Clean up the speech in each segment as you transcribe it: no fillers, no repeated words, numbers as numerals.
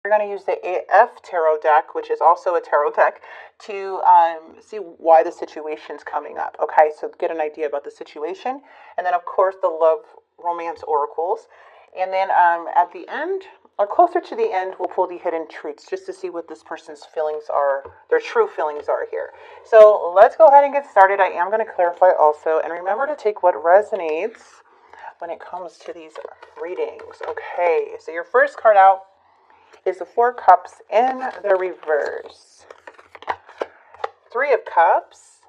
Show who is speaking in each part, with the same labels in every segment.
Speaker 1: We're going to use the AF tarot deck, which is also a tarot deck, to see why the situation's coming up. Okay, so get an idea about the situation. And then, of course, the love romance oracles. And then at the end, or closer to the end, we'll pull the hidden truths just to see what this person's feelings are, their true feelings are here. So let's go ahead and get started. I am going to clarify also. And remember to take what resonates when it comes to these readings. Okay, so your first card out is the Four Cups in the reverse. Three of Cups.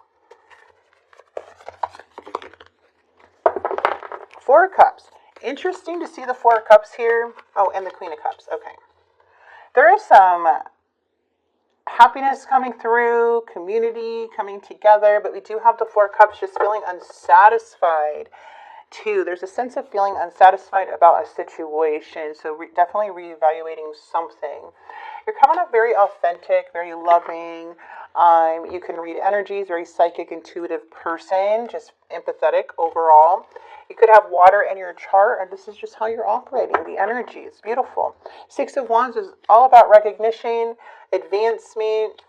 Speaker 1: Four of Cups. Interesting to see the Four of Cups here. Oh, and the Queen of Cups. Okay. There is some happiness coming through, community coming together, but we do have the Four of Cups just feeling unsatisfied too. There's a sense of feeling unsatisfied about a situation, so definitely reevaluating something. You're coming up very authentic, very loving. You can read energies, very psychic, intuitive person, just empathetic overall. You could have water in your chart, and this is just how you're operating, the energy. It's beautiful. Six of Wands is all about recognition, advancement.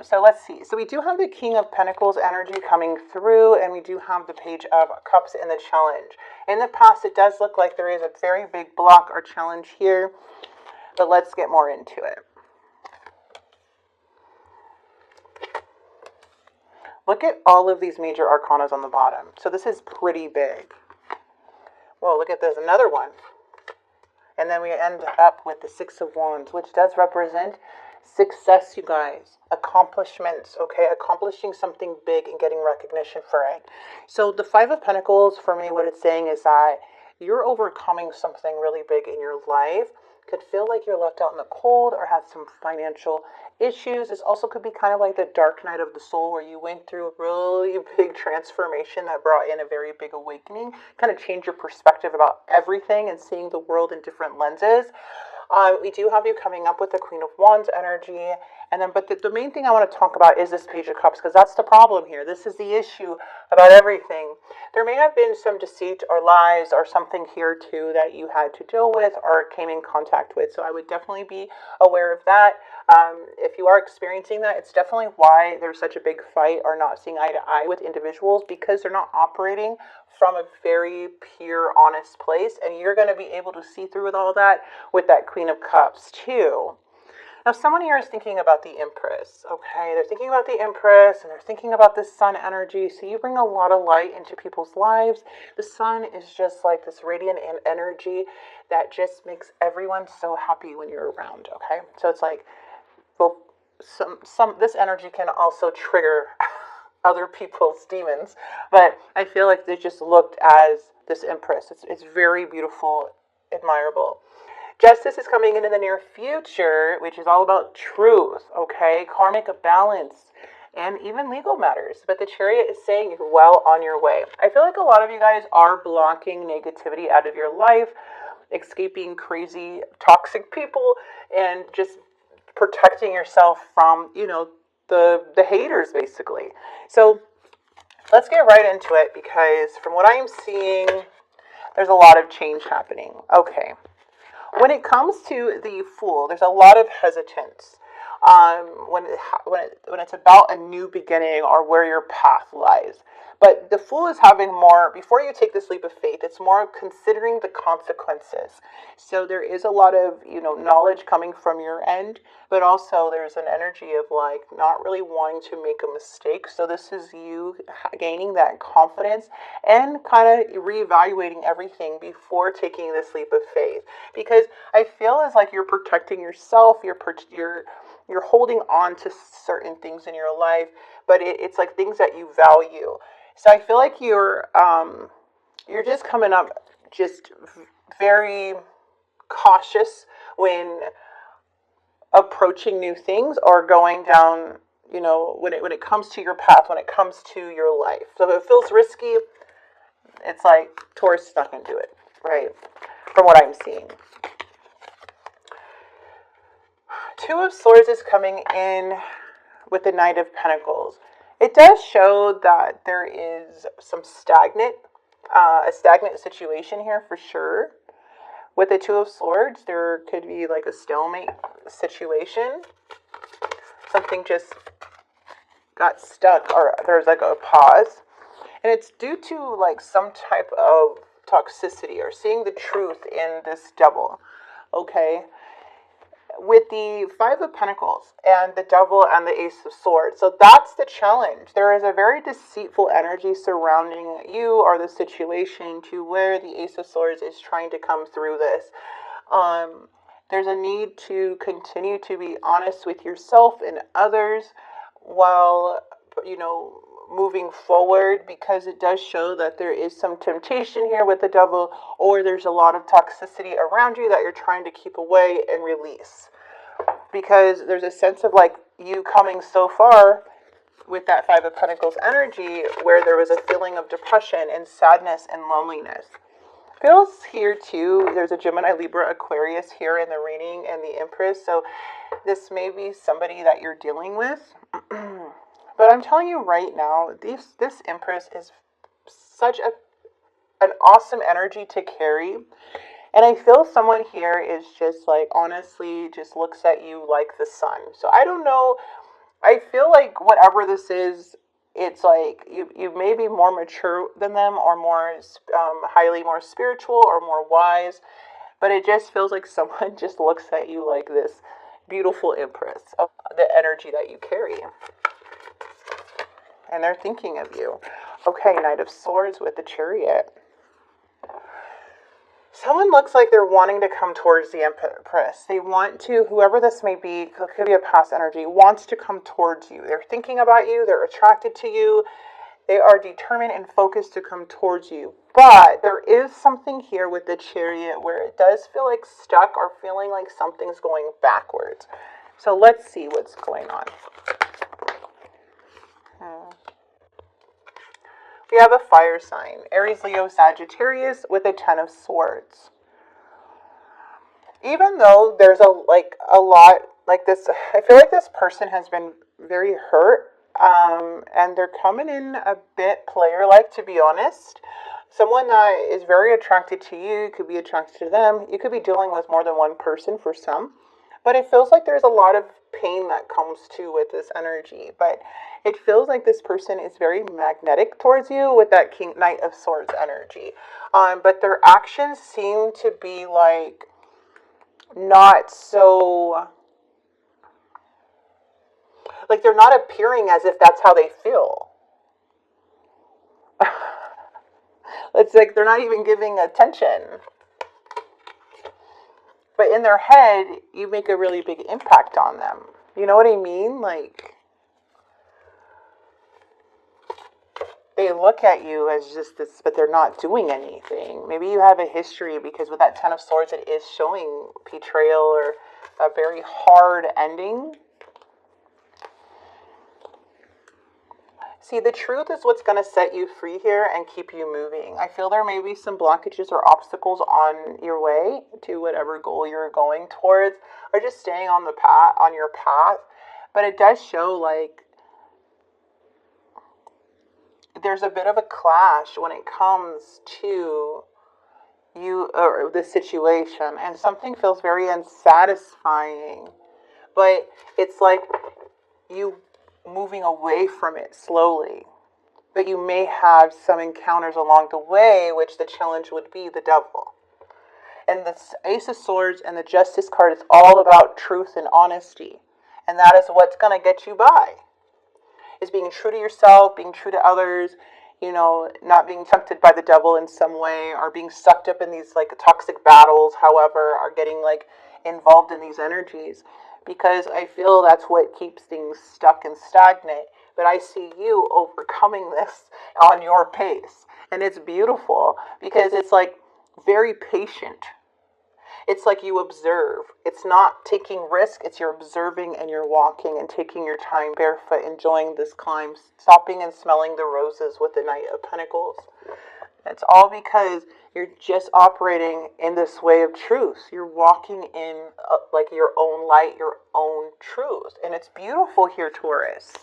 Speaker 1: So let's see. So we do have the King of Pentacles energy coming through, and we do have the Page of Cups in the challenge. In the past, it does look like there is a very big block or challenge here, but let's get more into it. Look at all of these major arcanas on the bottom. So this is pretty big. Whoa, look at this, another one. And then we end up with the Six of Wands, which does represent success, you guys. Accomplishments, okay? Accomplishing something big and getting recognition for it. So the Five of Pentacles, for me, what it's saying is that you're overcoming something really big in your life. Could feel like you're left out in the cold or have some financial issues. This also could be kind of like the dark night of the soul, where you went through a really big transformation that brought in a very big awakening, kind of change your perspective about everything and seeing the world in different lenses. We do have you coming up with the Queen of Wands energy. And then, but the main thing I want to talk about is this Page of Cups, because that's the problem here. This is the issue about everything. There may have been some deceit or lies or something here too that you had to deal with or came in contact with. So I would definitely be aware of that. If you are experiencing that, it's definitely why there's such a big fight or not seeing eye to eye with individuals, because they're not operating from a very pure, honest place. And you're going to be able to see through with all that with that Queen of Cups too. Now, someone here is thinking about the Empress, okay? They're thinking about the Empress, and they're thinking about the Sun energy. So you bring a lot of light into people's lives. The Sun is just like this radiant energy that just makes everyone so happy when you're around, okay? So it's like, well, this energy can also trigger other people's demons, but I feel like they just looked as this Empress. It's very beautiful, admirable. Justice is coming in the near future, which is all about truth, okay? Karmic balance, and even legal matters. But the Chariot is saying you're well on your way. I feel like a lot of you guys are blocking negativity out of your life, escaping crazy, toxic people, and just protecting yourself from, you know, the haters, basically. So let's get right into it, because from what I'm seeing, there's a lot of change happening. Okay. When it comes to the Fool, there's a lot of hesitance when it's about a new beginning or where your path lies. But the Fool is having more, before you take this leap of faith, it's more of considering the consequences. So there is a lot of, you know, knowledge coming from your end, but also there's an energy of like not really wanting to make a mistake. So this is you gaining that confidence and kind of reevaluating everything before taking this leap of faith. Because I feel as like you're protecting yourself, you're holding on to certain things in your life, but it's like things that you value. So I feel like you're just coming up just very cautious when approaching new things or going down, you know, when it comes to your path, when it comes to your life. So if it feels risky, it's like Taurus is not going to do it, right? From what I'm seeing. Two of Swords is coming in with the Knight of Pentacles. It does show that there is some a stagnant situation here for sure, With the Two of Swords, there could be like a stalemate situation. Something just got stuck, or there's like a pause. And it's due to like some type of toxicity or seeing the truth in this Devil. Okay? With the Five of Pentacles and the Devil and the Ace of Swords. So that's the challenge. There is a very deceitful energy surrounding you or the situation to where the Ace of Swords is trying to come through this. There's a need to continue to be honest with yourself and others while, you know, moving forward, because it does show that there is some temptation here with the Devil, or there's a lot of toxicity around you that you're trying to keep away and release, because there's a sense of like you coming so far with that Five of Pentacles energy where there was a feeling of depression and sadness and loneliness. Feels here too, there's a Gemini, Libra, Aquarius here in the reading and the Empress, so this may be somebody that you're dealing with. But I'm telling you right now, this Empress is such an awesome energy to carry. And I feel someone here is just like, honestly, just looks at you like the sun. So I don't know. I feel like whatever this is, it's like you may be more mature than them, or more highly more spiritual or more wise. But it just feels like someone just looks at you like this beautiful Empress of the energy that you carry. And they're thinking of you. Okay, Knight of Swords with the Chariot. Someone looks like they're wanting to come towards the Empress. They want to, whoever this may be, it could be a past energy, wants to come towards you. They're thinking about you. They're attracted to you. They are determined and focused to come towards you. But there is something here with the Chariot where it does feel like stuck or feeling like something's going backwards. So let's see what's going on. We have a fire sign, Aries, Leo, Sagittarius with a Ten of Swords. Even though there's a lot like this, I feel like this person has been very hurt, and they're coming in a bit player-like, to be honest. Someone that is very attracted to you could be attracted to them. You could be dealing with more than one person for some. But it feels like there's a lot of pain that comes too with this energy. But it feels like this person is very magnetic towards you with that Knight of Swords energy. But their actions seem to be like not so... like they're not appearing as if that's how they feel. It's like they're not even giving attention. But in their head, you make a really big impact on them. You know what I mean? Like, they look at you as just this, but they're not doing anything. Maybe you have a history, because with that Ten of Swords, it is showing betrayal or a very hard ending. See, the truth is what's going to set you free here and keep you moving. I feel there may be some blockages or obstacles on your way to whatever goal you're going towards, or just staying on the path, on your path. But it does show like there's a bit of a clash when it comes to you or the situation, and something feels very unsatisfying. But it's like you moving away from it slowly, but you may have some encounters along the way, which the challenge would be the Devil. And the Ace of Swords and the Justice card is all about truth and honesty, and that is what's going to get you by, is being true to yourself, being true to others, you know, not being tempted by the Devil in some way, or being sucked up in these like toxic battles, however, or getting like involved in these energies. Because I feel that's what keeps things stuck and stagnant. But I see you overcoming this on your pace. And it's beautiful, because it's like very patient. It's like you observe. It's not taking risk. It's you're observing and you're walking and taking your time barefoot, enjoying this climb, stopping and smelling the roses with the Knight of Pentacles. It's all because you're just operating in this way of truth. You're walking in like your own light, your own truth. And it's beautiful here, Taurus.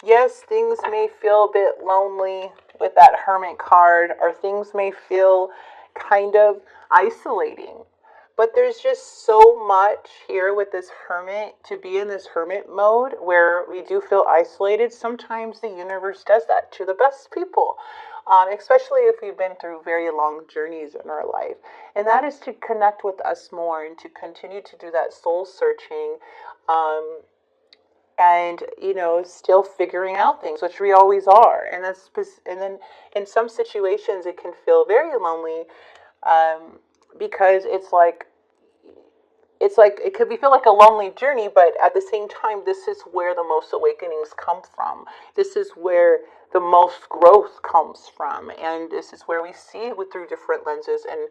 Speaker 1: Yes, things may feel a bit lonely with that Hermit card, or things may feel kind of isolating. But there's just so much here with this Hermit, to be in this Hermit mode where we do feel isolated. Sometimes the universe does that to the best people, especially if we've been through very long journeys in our life. And that is to connect with us more and to continue to do that soul searching. Um, and still figuring out things, which we always are. And then in some situations it can feel very lonely, um, because it's like it could be feel like a lonely journey, but at the same time, this is where the most awakenings come from. This is where the most growth comes from, and this is where we see with through different lenses and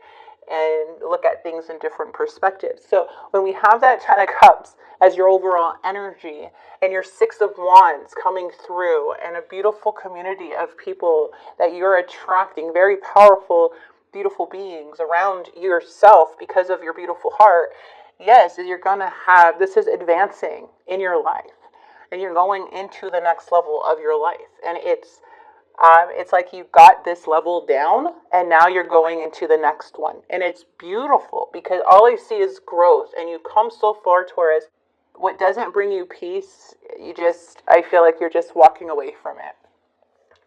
Speaker 1: look at things in different perspectives. So when we have that Ten of Cups as your overall energy, and your Six of Wands coming through, and a beautiful community of people that you're attracting, very powerful, beautiful beings around yourself because of your beautiful heart, yes, you're gonna have, this is advancing in your life, and you're going into the next level of your life, and it's like you got this level down, and now you're going into the next one, and it's beautiful because all I see is growth, and you come so far, Taurus. What doesn't bring you peace, I feel like you're just walking away from it.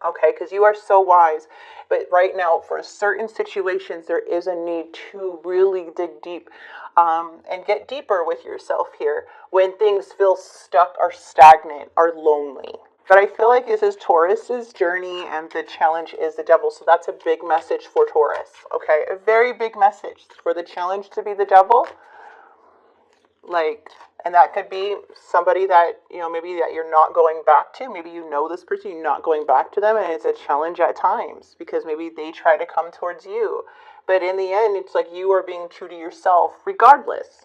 Speaker 1: Okay, because you are so wise. But right now, for certain situations, there is a need to really dig deep, and get deeper with yourself here when things feel stuck or stagnant or lonely. But I feel like this is Taurus's journey, and the challenge is the devil. So that's a big message for Taurus. Okay, a very big message for the challenge to be the devil. And that could be somebody that, maybe that you're not going back to. Maybe this person, you're not going back to them, and it's a challenge at times because maybe they try to come towards you. But in the end, it's like you are being true to yourself regardless.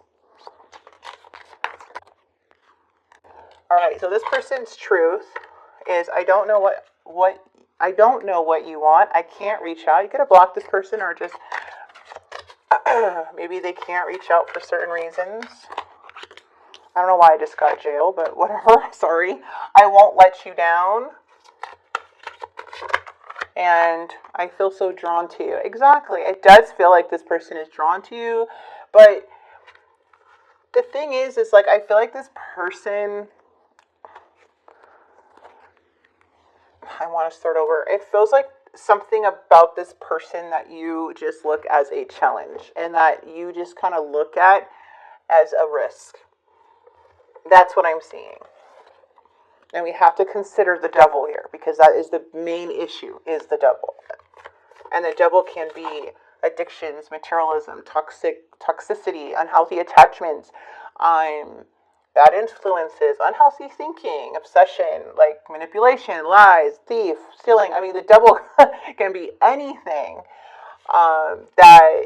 Speaker 1: All right, so this person's truth is, I don't know what you want. I can't reach out. You could have blocked this person, or just maybe they can't reach out for certain reasons. I don't know why I just got jail, but whatever. Sorry. I won't let you down. And I feel so drawn to you. Exactly. It does feel like this person is drawn to you. But the thing is like, I feel like this person, I want to start over. It feels like something about this person that you just look as a challenge, and that you just kind of look at as a risk. That's what I'm seeing. And we have to consider the devil here, because that is the main issue, is the devil. And the devil can be addictions, materialism, toxicity, unhealthy attachments, bad influences, unhealthy thinking, obsession, like manipulation, lies, thief, stealing. I mean, the devil can be anything that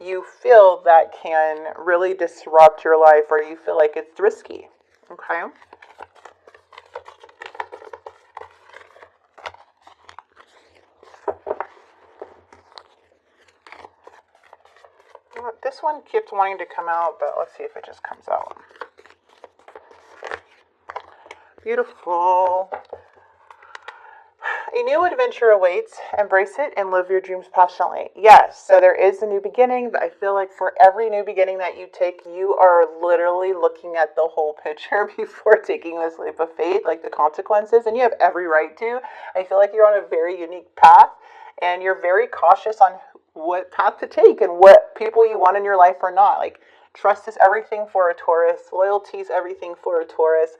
Speaker 1: you feel that can really disrupt your life, or you feel like it's risky. Okay? This one keeps wanting to come out, but let's see if it just comes out. Beautiful. A new adventure awaits. Embrace it and live your dreams passionately. Yes, so there is a new beginning, but I feel like for every new beginning that you take, you are literally looking at the whole picture before taking this leap of faith, like the consequences, and you have every right to. I feel like you're on a very unique path, and you're very cautious on what path to take and what people you want in your life or not. Like, trust is everything for a Taurus. Loyalty is everything for a Taurus.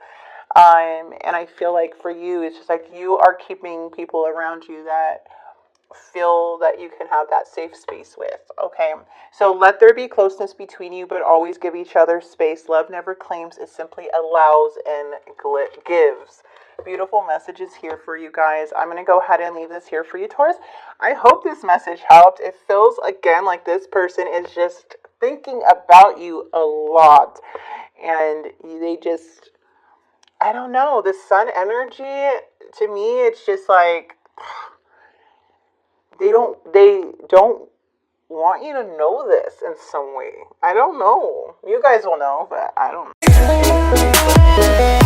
Speaker 1: And I feel like for you, it's just like you are keeping people around you that feel that you can have that safe space with. Okay, so let there be closeness between you, but always give each other space. Love never claims, it simply allows and gives. Beautiful messages here for you guys. I'm going to go ahead and leave this here for you, Taurus. I hope this message helped. It feels, again, like this person is just thinking about you a lot. And they just, I don't know, the sun energy, to me, it's just like, they don't want you to know this in some way. I don't know. You guys will know, but I don't know.